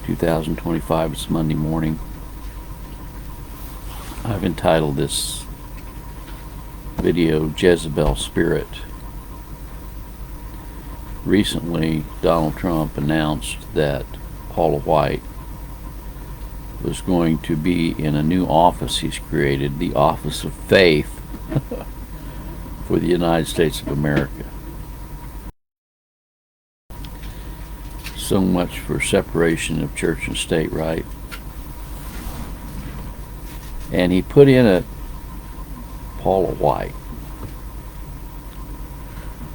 2025. It's Monday morning. I've entitled this video Jezebel Spirit. Recently, Donald Trump announced that Paula White was going to be in a new office he's created, the Office of Faith for the United States of America. So much for separation of church and state, right? And he put in a Paula White.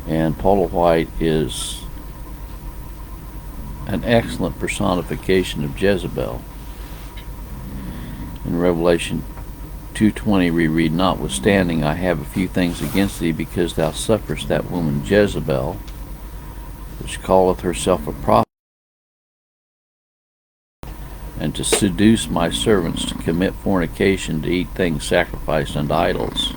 And Paula White is an excellent personification of Jezebel. In Revelation 2:20 we read, "Notwithstanding I have a few things against thee, because thou sufferest that woman Jezebel, which calleth herself a prophet, and to seduce my servants to commit fornication, to eat things sacrificed unto idols."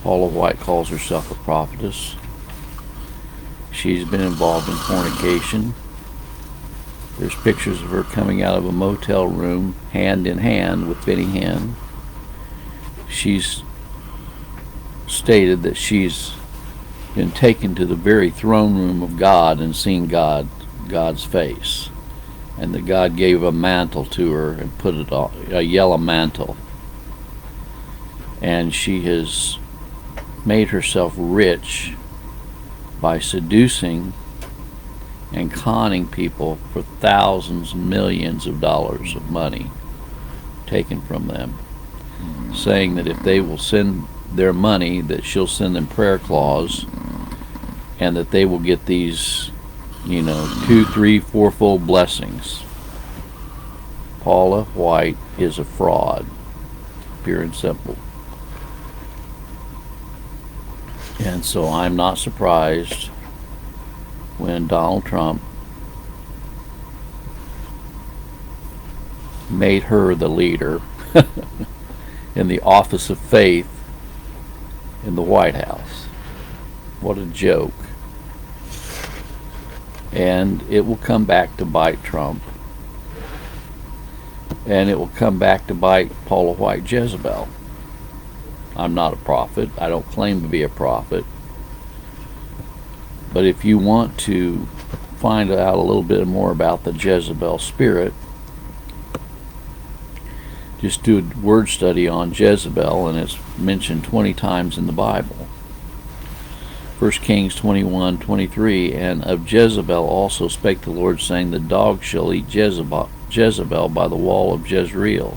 Paula White calls herself a prophetess. She's been involved in fornication. There's pictures of her coming out of a motel room hand in hand with Benny Hinn. She's stated that she's been taken to the very throne room of God and seen God's face, and that God gave a mantle to her and put it on, a yellow mantle, and she has made herself rich by seducing and conning people for thousands, millions of dollars of money taken from them, saying that if they will send their money, that she'll send them prayer claws, and that they will get these, 2, 3, 4-fold blessings. Paula White is a fraud, pure and simple. And so I'm not surprised when Donald Trump made her the leader in the Office of Faith in the White House. What a joke. And it will come back to bite Trump. And it will come back to bite Paula White Jezebel. I'm not a prophet. I don't claim to be a prophet. But if you want to find out a little bit more about the Jezebel spirit, just do a word study on Jezebel, and it's mentioned 20 times in the Bible. 1 Kings 21:23, "And of Jezebel also spake the Lord, saying, The dog shall eat Jezebel by the wall of Jezreel."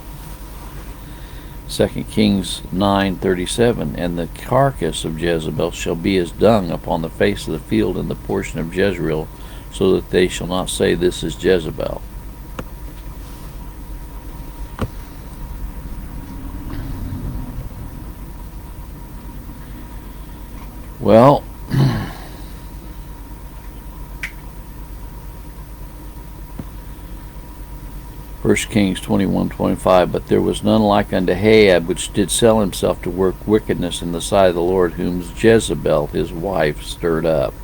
2 Kings 9:37, "And the carcass of Jezebel shall be as dung upon the face of the field in the portion of Jezreel, so that they shall not say, This is Jezebel." Well, 1 Kings 21:25, "But there was none like unto Ahab, which did sell himself to work wickedness in the sight of the Lord, whom Jezebel his wife stirred up."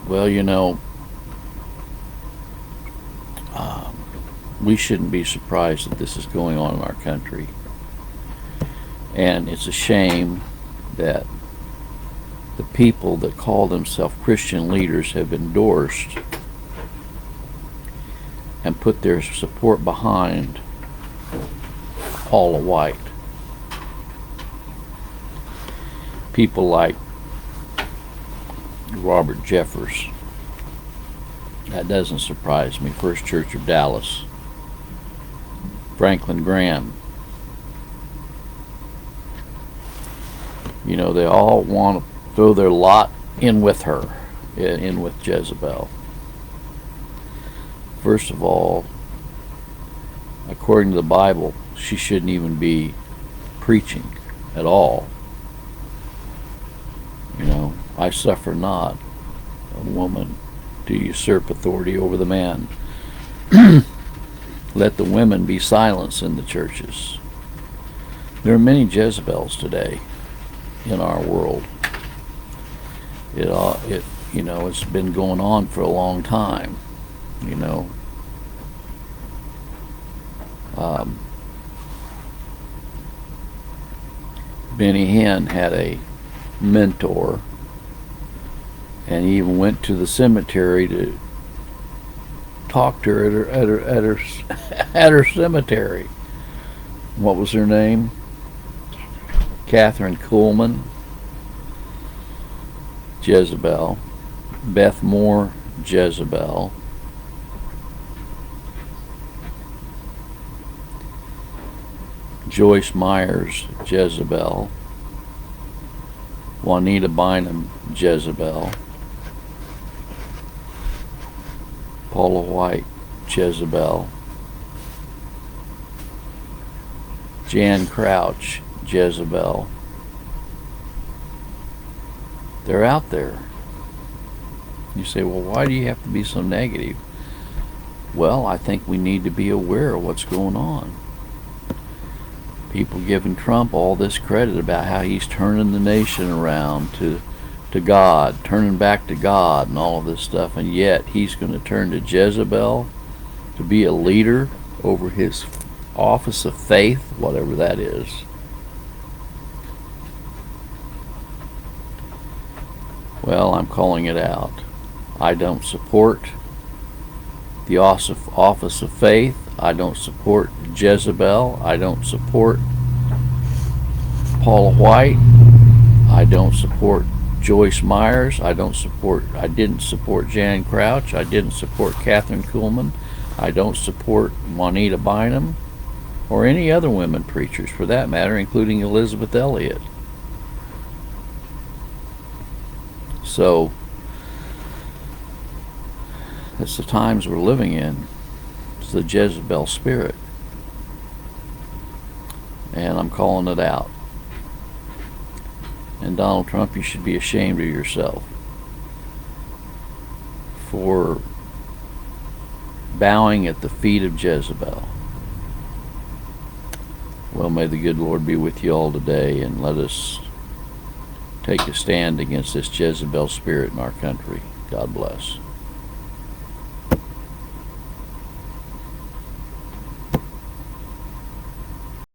Well, we shouldn't be surprised that this is going on in our country. And it's a shame that the people that call themselves Christian leaders have endorsed and put their support behind Paula White. People like Robert Jeffers. That doesn't surprise me. First Church of Dallas. Franklin Graham. They all want to throw their lot in with her, in with Jezebel. First of all, according to the Bible, she shouldn't even be preaching at all. I suffer not a woman to usurp authority over the man. Let the women be silenced in the churches. There are many Jezebels today in our world. It's been going on for a long time. Benny Hinn had a mentor, and he even went to the cemetery to talk to her at her cemetery. What was her name? Catherine Kuhlman. Jezebel. Beth Moore, Jezebel. Joyce Myers, Jezebel. Juanita Bynum, Jezebel. Paula White, Jezebel. Jan Crouch, Jezebel. They're out there. You say, well, why do you have to be so negative? Well, I think we need to be aware of what's going on. People giving Trump all this credit about how he's turning the nation around to God, turning back to God and all of this stuff, and yet he's going to turn to Jezebel to be a leader over his office of faith, whatever that is. Well, I'm calling it out. I don't support the office of faith. I don't support Jezebel. I don't support Paula White. I don't support Joyce Myers. I didn't support Jan Crouch. I didn't support Catherine Kuhlman. I don't support Juanita Bynum or any other women preachers for that matter, including Elizabeth Elliot. So it's the times we're living in. It's the Jezebel spirit. And I'm calling it out. And Donald Trump, you should be ashamed of yourself for bowing at the feet of Jezebel. Well, may the good Lord be with you all today, and let us take a stand against this Jezebel spirit in our country. God bless.